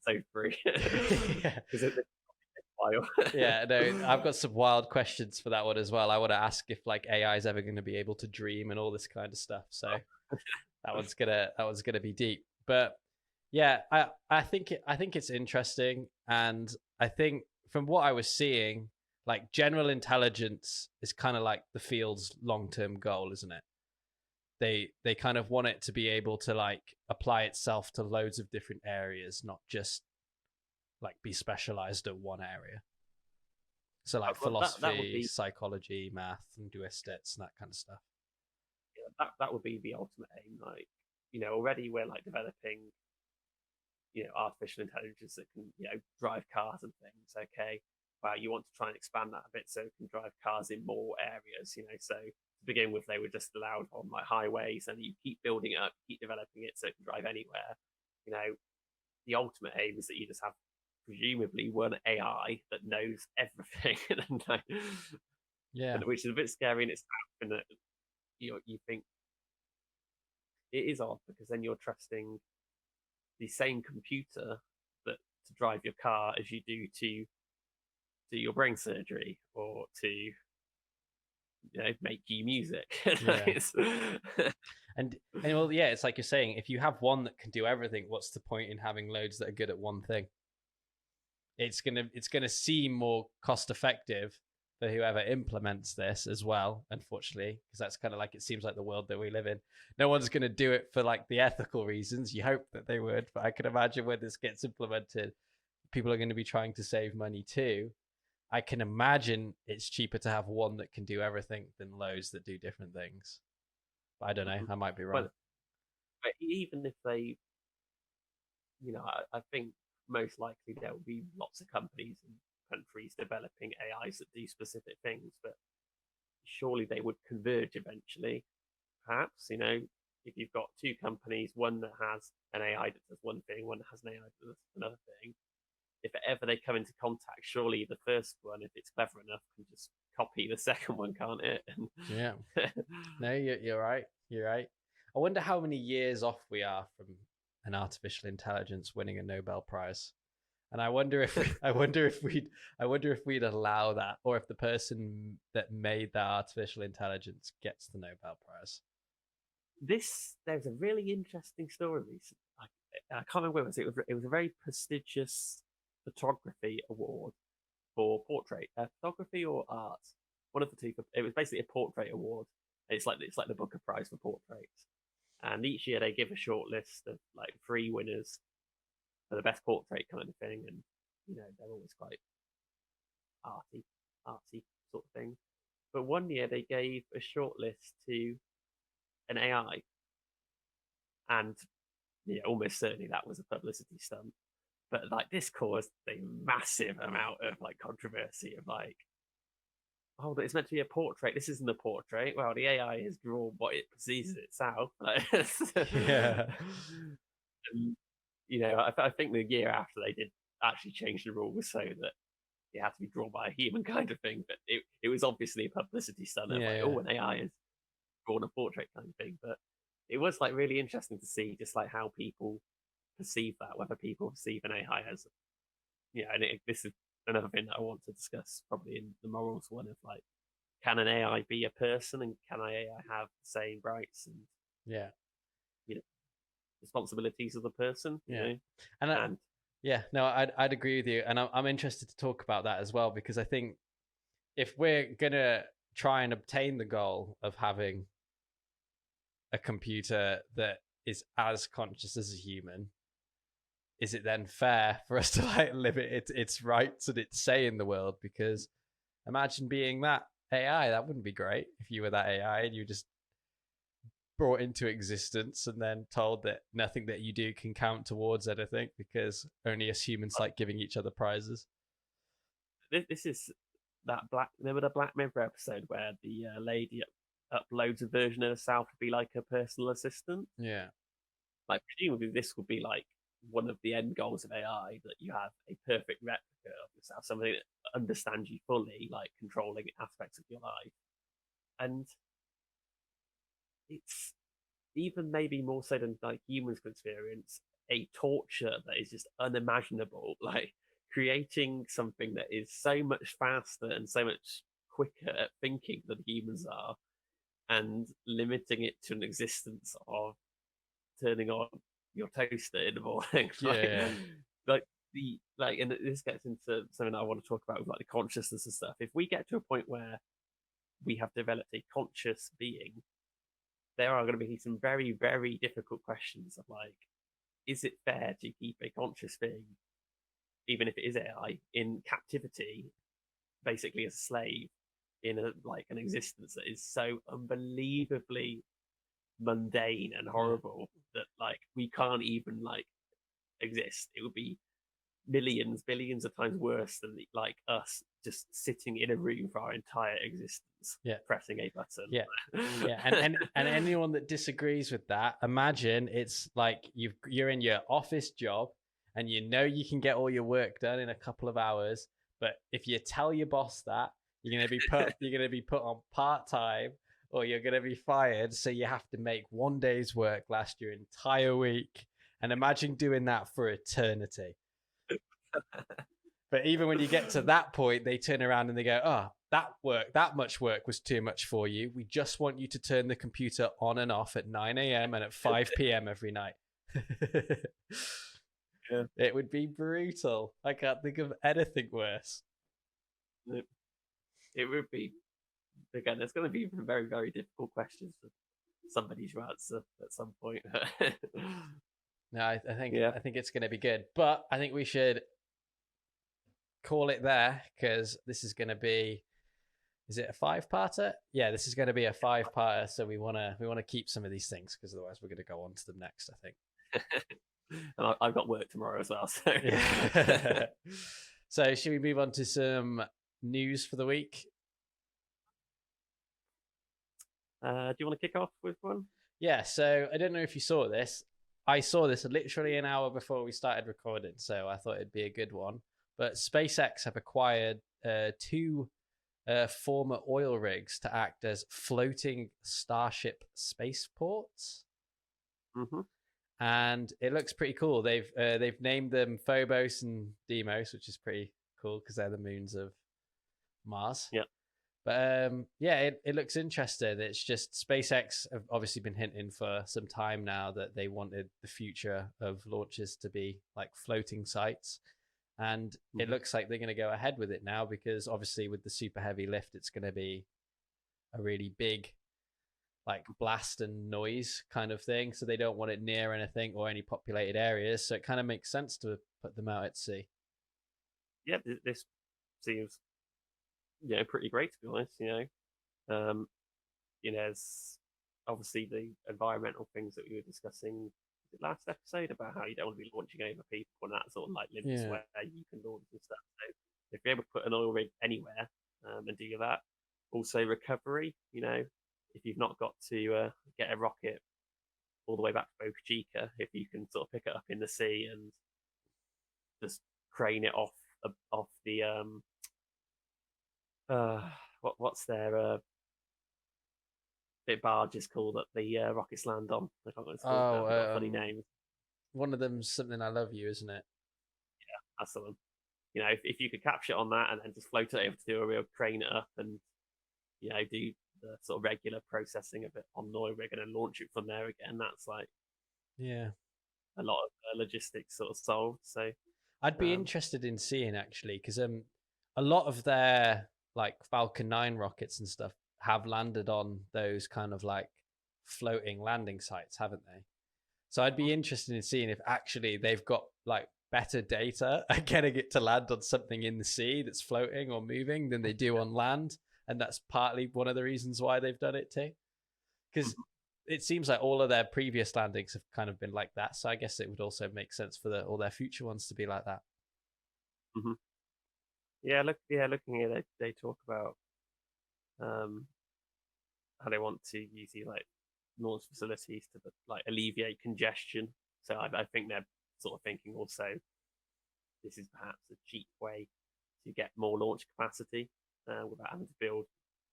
episode 3. Yeah. Yeah, no, I've got some wild questions for that one as well. I want to ask if like AI is ever going to be able to dream and all this kind of stuff. So that one's gonna be deep. But Yeah, I think it's interesting, and I think from what I was seeing, like general intelligence is kind of like the field's long term goal, isn't it? They kind of want it to be able to like apply itself to loads of different areas, not just like be specialized at one area. So like Well, that would philosophy, be psychology, math, linguistics, and that kind of stuff. that would be the ultimate aim. Like, already we're like developing, artificial intelligence that can, drive cars and things. Okay, well, you want to try and expand that a bit so it can drive cars in more areas. So to begin with, they were just allowed on like highways, and you keep building it up, keep developing it so it can drive anywhere. You know, the ultimate aim is that you just have presumably one AI that knows everything, Yeah, which is a bit scary in itself. And that you think it is odd because then you're trusting the same computer that to drive your car as you do to do your brain surgery or to make you music. yeah. And well, yeah, it's like you're saying, if you have one that can do everything, what's the point in having loads that are good at one thing? It's gonna seem more cost effective for whoever implements this as well, unfortunately, because that's kind of like it seems like the world that we live in. No one's gonna do it for like the ethical reasons. You hope that they would, but I can imagine when this gets implemented, people are going to be trying to save money too. I can imagine it's cheaper to have one that can do everything than loads that do different things. But I don't know. I might be wrong. But even if they, I think most likely there will be lots of companies and countries developing AIs that do specific things, but surely they would converge eventually. Perhaps, if you've got two companies, one that has an AI that does one thing, one that has an AI that does another thing, if ever they come into contact, surely the first one, if it's clever enough, can just copy the second one, can't it? Yeah. No, you're right. You're right. I wonder how many years off we are from an artificial intelligence winning a Nobel Prize. And I wonder if we'd allow that, or if the person that made that artificial intelligence gets the Nobel Prize. There's a really interesting story recently. I can't remember what it was a very prestigious photography award for portrait, photography or art, one of the two. It was basically a portrait award. It's like the Booker Prize for portraits, and each year they give a short list of like 3 winners for the best portrait kind of thing, and they're always quite arty sort of thing. But one year they gave a short list to an AI, and almost certainly that was a publicity stunt. But like this caused a massive amount of like controversy of like, oh, but it's meant to be a portrait. This isn't a portrait. Well, the AI has drawn what it perceives itself. Like, Yeah. and, I think the year after they did actually change the rules so that it had to be drawn by a human kind of thing. But it was obviously a publicity stunt of Yeah, like, oh, an AI has drawn a portrait kind of thing. But it was like really interesting to see just like how people perceive that, whether people perceive an AI as, and this is another thing that I want to discuss probably in the morals one of like, can an AI be a person and can an AI have the same rights and yeah, responsibilities of the person? yeah. And yeah, no, I'd agree with you, and I'm interested to talk about that as well, because I think if we're gonna try and obtain the goal of having a computer that is as conscious as a human, is it then fair for us to like limit its rights and its say in the world? Because imagine being that AI. That wouldn't be great if you were that AI and you just brought into existence and then told that nothing that you do can count towards anything because only us humans like giving each other prizes. This is that remember the Black Mirror episode where the lady uploads a version of herself to be like a personal assistant? Yeah. Like presumably this would be like one of the end goals of AI, that you have a perfect replica of yourself, somebody that understands you fully, like controlling aspects of your life. And it's even maybe more so than like humans can experience a torture that is just unimaginable, like creating something that is so much faster and so much quicker at thinking than humans are, and limiting it to an existence of turning on your toaster in the morning. Yeah. And this gets into something that I want to talk about with like the consciousness and stuff. If we get to a point where we have developed a conscious being, there are going to be some very, very difficult questions of like, is it fair to keep a conscious being, even if it is AI, in captivity, basically as a slave, in an existence that is so unbelievably mundane and horrible that like we can't even like exist. It would be millions, billions of times worse than like us just sitting in a room for our entire existence, pressing a button. And anyone that disagrees with that, imagine it's like you're in your office job and you know you can get all your work done in a couple of hours, but if you tell your boss that, you're gonna be put on part-time, or you're gonna be fired, so you have to make one day's work last your entire week. And imagine doing that for eternity. But even when you get to that point, they turn around and they go, "Oh, that much work was too much for you. We just want you to turn the computer on and off at 9 a.m. and at 5 p.m. every night." It would be brutal. I can't think of anything worse. It would be. Again, there's going to be very, very difficult questions for somebody to answer at some point. No, I think it's going to be good, but I think we should call it there, because this is going to be. Is it a 5-parter? Yeah, this is going to be a 5-parter. So we want to keep some of these things, because otherwise we're going to go on to them next, I think. And I've got work tomorrow as well. So, So should we move on to some news for the week? Do you want to kick off with one? Yeah. So I don't know if you saw this. I saw this literally an hour before we started recording, so I thought it'd be a good one. But SpaceX have acquired 2 former oil rigs to act as floating Starship spaceports. Mm-hmm. And it looks pretty cool. They've named them Phobos and Deimos, which is pretty cool because they're the moons of Mars. Yeah. But it looks interesting. It's just SpaceX have obviously been hinting for some time now that they wanted the future of launches to be like floating sites. And it looks like they're going to go ahead with it now, because obviously with the super heavy lift, it's going to be a really big like blast and noise kind of thing. So they don't want it near anything or any populated areas. So it kind of makes sense to put them out at sea. Yeah, this seems pretty great, to be honest. There's obviously the environmental things that we were discussing last episode about how you don't want to be launching over people, and that sort of like limits where you can launch and stuff. So if you're able to put an oil rig anywhere and do that, also recovery. If you've not got to get a rocket all the way back to Boca Chica, if you can sort of pick it up in the sea and just crane it off the what's their bit barges called that the rockets land on. I can't remember what it's called. Got funny names. One of them's Something I Love You, isn't it? Yeah, that's the one. If you could capture it on that and then just float it over to do a real crane it up and do the sort of regular processing of it on an oil rig and then launch it from there again, that's like a lot of logistics sort of solved. So I'd be interested in seeing, actually, because a lot of their like Falcon 9 rockets and stuff have landed on those kind of like floating landing sites, haven't they? So I'd be interested in seeing if actually they've got like better data at getting it to land on something in the sea that's floating or moving than they do on land. And that's partly one of the reasons why they've done it too. Because it seems like all of their previous landings have kind of been like that. So I guess it would also make sense for all their future ones to be like that. Mm-hmm. Looking at it, they talk about how they want to use these like launch facilities to like alleviate congestion. So I think they're sort of thinking also this is perhaps a cheap way to get more launch capacity without having to build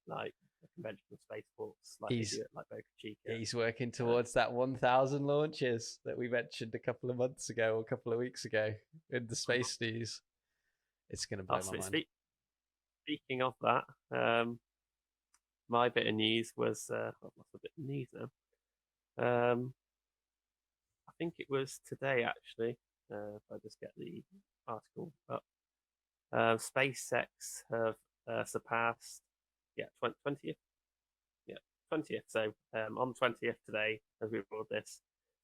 like a conventional spaceports like they do at like Boca Chica. He's working towards that 1,000 launches that we mentioned a couple of months ago or a couple of weeks ago in the space news. It's going to blow my mind. Speaking of that, my bit of news was what's a bit of news now? I think it was today actually. If I just get the article up, SpaceX have surpassed, yeah, 20th, yeah, 20th. So on 20th today, as we record this,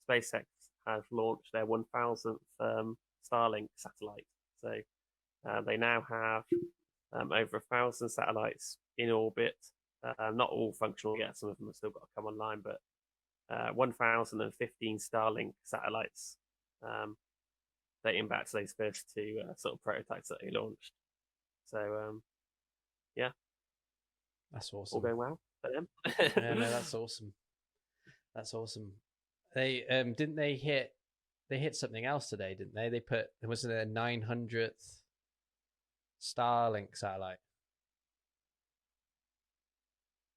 SpaceX have launched their 1,000th Starlink satellite. So they now have over 1,000 satellites in orbit. Not all functional yet; some of them have still got to come online. But 1,015 Starlink satellites, dating back to those first two sort of prototypes that they launched. So yeah, That's awesome. all going well for them. Yeah, no, that's awesome. That's awesome. They didn't they hit something else today, didn't they? They put, was it a 900th Starlink satellite?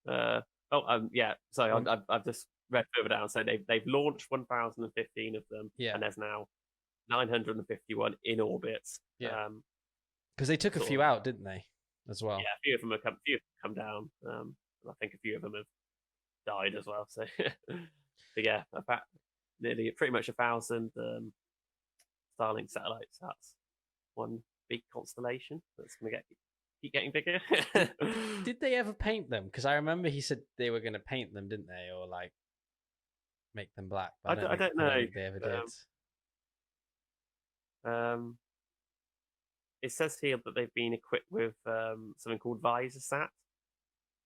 Yeah. Sorry, I've just read further down. So they've launched 1,015 of them, Yeah. and there's now 951 in orbit. Yeah. Because they took a few out, didn't they, as well? Yeah, a few of them have come down. I think a few of them have died as well. So, but yeah, about nearly pretty much 1,000 Starlink satellites. That's one big constellation that's going to keep getting bigger. Did they ever paint them? Because I remember he said they were going to paint them, didn't they, or like make them black? But I don't know. I don't think they ever did. It says here that they've been equipped with something called visor sat.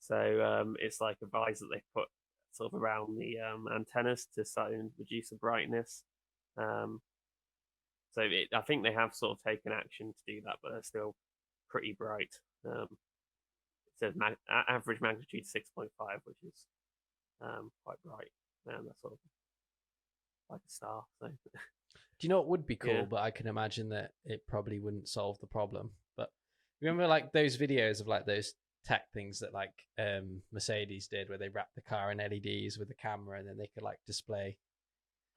So it's like a visor that they put sort of around the antennas to reduce the brightness. So I think they have sort of taken action to do that, but they're still pretty bright. It says average magnitude 6.5, which is quite bright. And that's sort of like a star. So. Do you know what would be cool? Yeah. But I can imagine that it probably wouldn't solve the problem. But remember, like those videos of like those tech things that like Mercedes did, where they wrapped the car in LEDs with a camera, and then they could like display.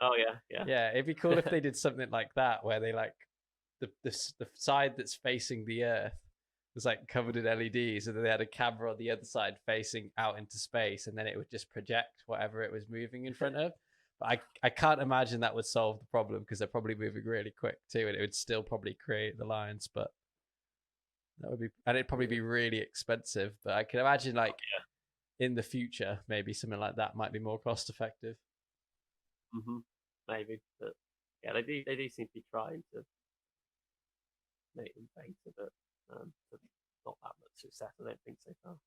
Oh yeah. Yeah, it'd be cool if they did something like that, where they like the side that's facing the Earth was like covered in LEDs, and then they had a camera on the other side facing out into space, and then it would just project whatever it was moving in front of. But I can't imagine that would solve the problem, because they're probably moving really quick too, and it would still probably create the lines. But that would be, and it'd probably be really expensive. But I can imagine like in the future, maybe something like that might be more cost effective. Maybe, but yeah, they do seem to be trying to make them better, but not that much success. I don't think so far.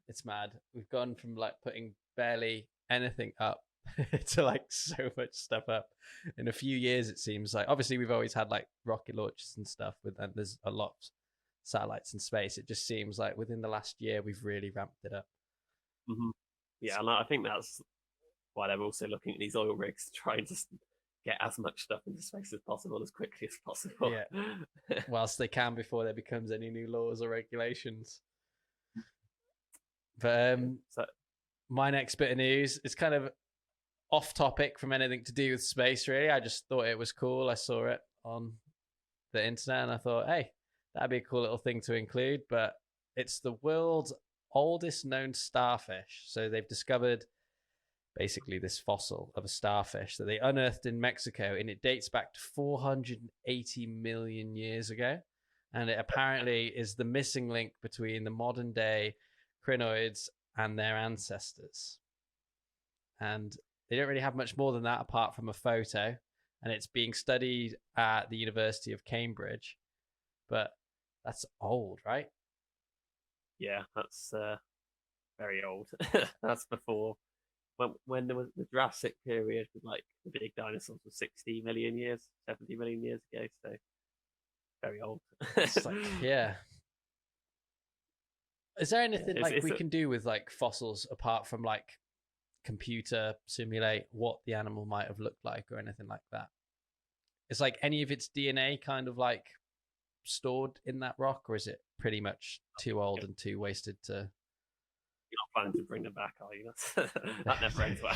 It's mad. We've gone from like putting barely anything up to like so much stuff up in a few years. It seems like, obviously we've always had like rocket launches and stuff and there's a lot of satellites in space. It just seems like within the last year we've really ramped it up. Yeah, and I think that's why they're also looking at these oil rigs to try and just get as much stuff into space as possible, as quickly as possible. Yeah, whilst they can, before there becomes any new laws or regulations. But so my next bit of news is kind of off topic from anything to do with space, really. I just thought it was cool. I saw it on the internet and I thought, hey, that'd be a cool little thing to include. But it's the world's oldest known starfish. So they've discovered basically this fossil of a starfish that they unearthed in Mexico, and it dates back to 480 million years ago. And it apparently is the missing link between the modern day crinoids and their ancestors. And they don't really have much more than that apart from a photo, and it's being studied at the University of Cambridge. But that's old, right? Yeah, that's very old. That's before when there was the Jurassic period with like the big dinosaurs was 60 million years, 70 million years ago. So very old. It's like, yeah. Is there anything we can do with like fossils apart from like computer simulate what the animal might have looked like or anything like that? Is like any of its DNA kind of like stored in that rock, or is it pretty much too old and too wasted to? You're not planning to bring them back, are you? That never ends well.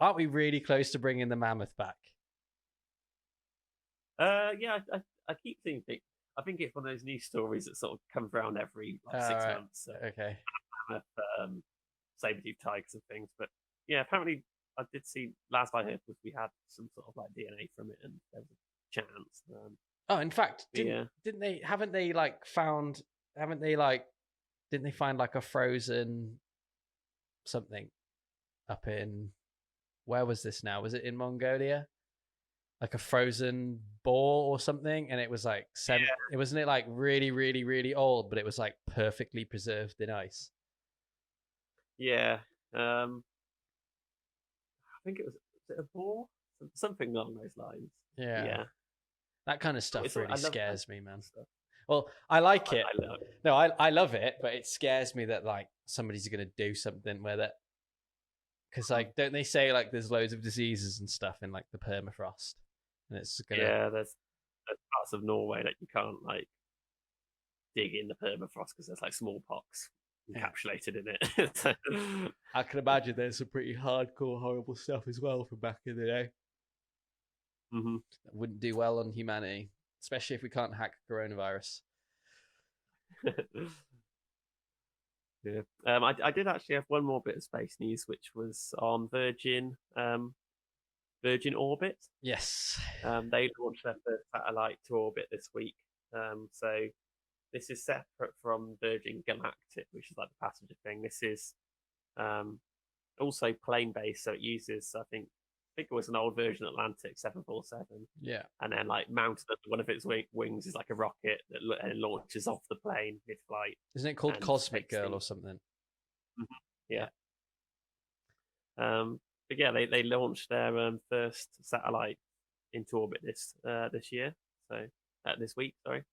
Aren't we really close to bringing the mammoth back? Yeah, I keep thinking. I think it's one of those news stories that sort of comes around every 6 months. So okay. Mammoth saber-tooth tigers and things. But yeah, apparently I did see, last I heard was we had some sort of like DNA from it, and there was a chance. Oh, in fact, Yeah. didn't they? Haven't they like found? Haven't they like? Didn't they find like a frozen something up in? Where was this now? Was it in Mongolia? Like a frozen boar or something, and it was like It wasn't it like really, really, really old, but it was like perfectly preserved in ice. Yeah. I think it was it a boar? Something along those lines. Yeah. That kind of stuff It's, really scares me, man. Stuff. Well, I like it. I love it. No, I love it, but it scares me that like somebody's going to do something with it. Because like, don't they say like there's loads of diseases and stuff in like the permafrost, and it's gonna. Yeah, there's parts of Norway that you can't like dig in the permafrost because there's like smallpox encapsulated in it. I can imagine there's some pretty hardcore, horrible stuff as well from back in the day. Mm-hmm. That wouldn't do well on humanity, especially if we can't hack coronavirus. Yeah. I did actually have one more bit of space news, which was on Virgin Orbit. Yes. They launched their first satellite to orbit this week. So this is separate from Virgin Galactic, which is like the passenger thing. This is also plane based, so it uses I think it was an old Virgin Atlantic 747. Yeah. And then like mounted under one of its wings is like a rocket that launches off the plane mid-flight. Isn't it called Cosmic Girl or something? Yeah. But yeah, they launched their first satellite into orbit this year. So this week, sorry.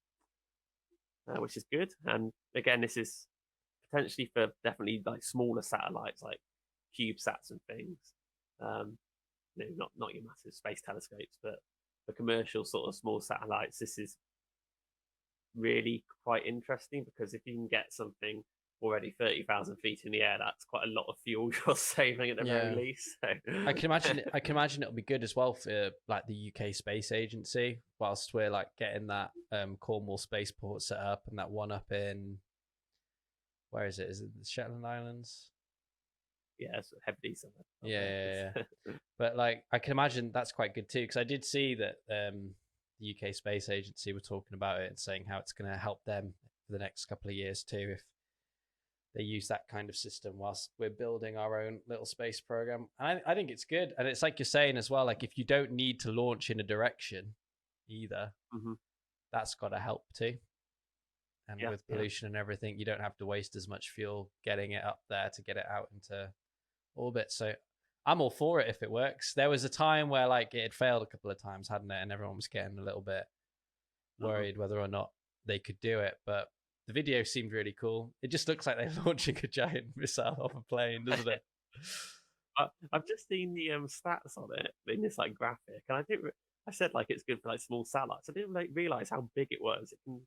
Which is good. And again, this is potentially for definitely like smaller satellites like CubeSats and things. Not your massive space telescopes, but for commercial sort of small satellites, this is really quite interesting because if you can get something already 30,000 feet in the air, that's quite a lot of fuel you're saving at the very least. So. I can imagine it'll be good as well for like the UK Space Agency, whilst we're like getting that Cornwall spaceport set up and that one up in where is it? Is it the Shetland Islands? Yeah, it's heavily somewhere. Yeah. But like, I can imagine that's quite good too, because I did see that the UK Space Agency were talking about it and saying how it's going to help them for the next couple of years too, if they use that kind of system whilst we're building our own little space program. And I think it's good. And it's like you're saying as well, like if you don't need to launch in a direction either, that's got to help too. And with pollution and everything, you don't have to waste as much fuel getting it up there to get it out into orbit. So I'm all for it if it works. There was a time where like it had failed a couple of times, hadn't it? And everyone was getting a little bit worried whether or not they could do it. But the video seemed really cool. It just looks like they're launching a giant missile off a plane, doesn't it? I've just seen the stats on it in this like graphic, and I said like it's good for like small satellites. I didn't realize how big it was. It can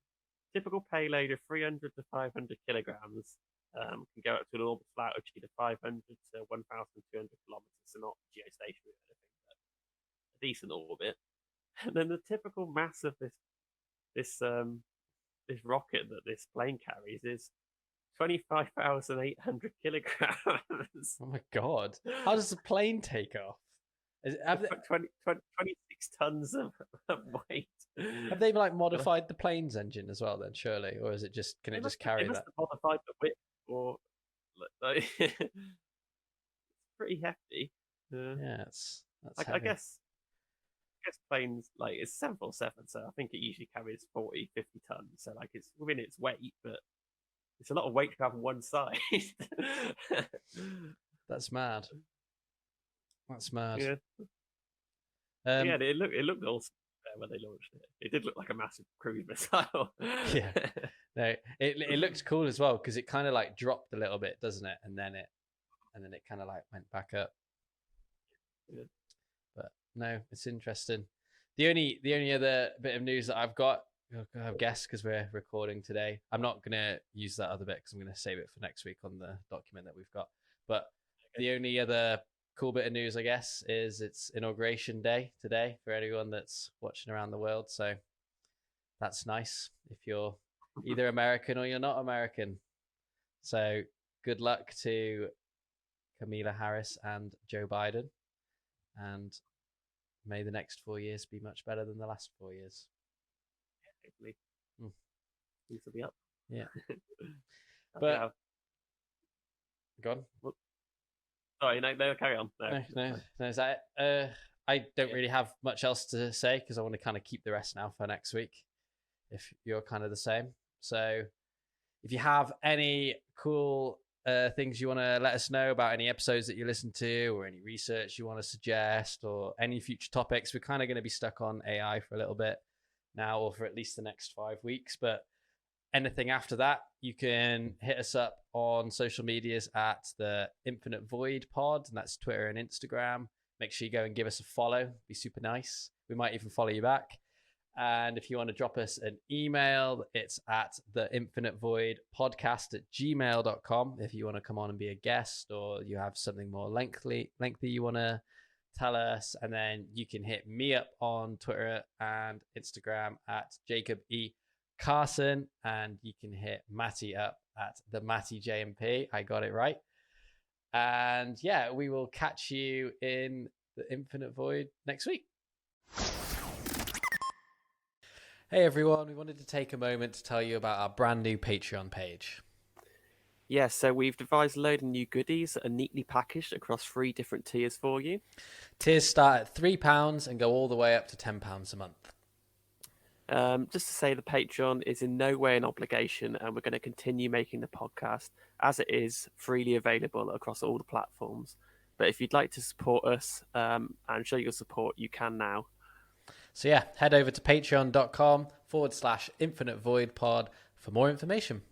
typical payload of 300 to 500 kilograms. Can go up to an orbital altitude of 500 to 1,200 kilometers, so not geostationary or anything, but a decent orbit. And then the typical mass of this rocket that this plane carries is 25,800 kilograms. Oh my god! How does the plane take off? 26 tons of weight. Have they like modified the plane's engine as well? Then surely, or is it just can it just carry they must that? Have modified the whip, or like, it's pretty hefty. Yeah, that's I guess planes like it's 747, so I think it usually carries 40, 50 tons. So like it's within its weight, but it's a lot of weight to have on one side. That's mad. That's mad. Yeah. Yeah, it looked awesome when they launched it. It did look like a massive cruise missile. Yeah. No, it looked cool as well because it kind of like dropped a little bit, doesn't it? And then it kind of like went back up. Yeah. But no, it's interesting. The only other bit of news that I've got, I guess, because we're recording today, I'm not gonna use that other bit because I'm gonna save it for next week on the document that we've got. But the only other cool bit of news, I guess, is it's inauguration day today for anyone that's watching around the world. So that's nice if you're either American or you're not American. So good luck to Kamala Harris and Joe Biden. And may the next 4 years be much better than the last 4 years. Hopefully. Mm. Things will be up. Yeah. Okay, But go on. sorry, no, carry on. No, is that it? I don't really have much else to say because I want to kind of keep the rest now for next week, if you're kind of the same. So if you have any cool things you want to let us know about, any episodes that you listen to, or any research you want to suggest, or any future topics, we're kind of going to be stuck on AI for a little bit now, or for at least the next 5 weeks. But anything after that, you can hit us up on social medias at the Infinite Void Pod, and that's Twitter and Instagram. Make sure you go and give us a follow. Be super nice. We might even follow you back. And if you want to drop us an email, it's at theinfinitevoidpodcast@gmail.com. If you want to come on and be a guest, or you have something more lengthy you want to tell us. And then you can hit me up on Twitter and Instagram at Jacob E. Carson, and you can hit Matty up at the Matty JMP. I got it right. And yeah, we will catch you in the Infinite Void next week. Hey everyone, we wanted to take a moment to tell you about our brand new Patreon page. Yeah, so we've devised a load of new goodies that are neatly packaged across 3 different tiers for you. Tiers start at £3 and go all the way up to £10 a month. Just to say, the Patreon is in no way an obligation, and we're going to continue making the podcast as it is, freely available across all the platforms. But if you'd like to support us and show your support, you can now. So yeah, head over to patreon.com/Infinite Void Pod for more information.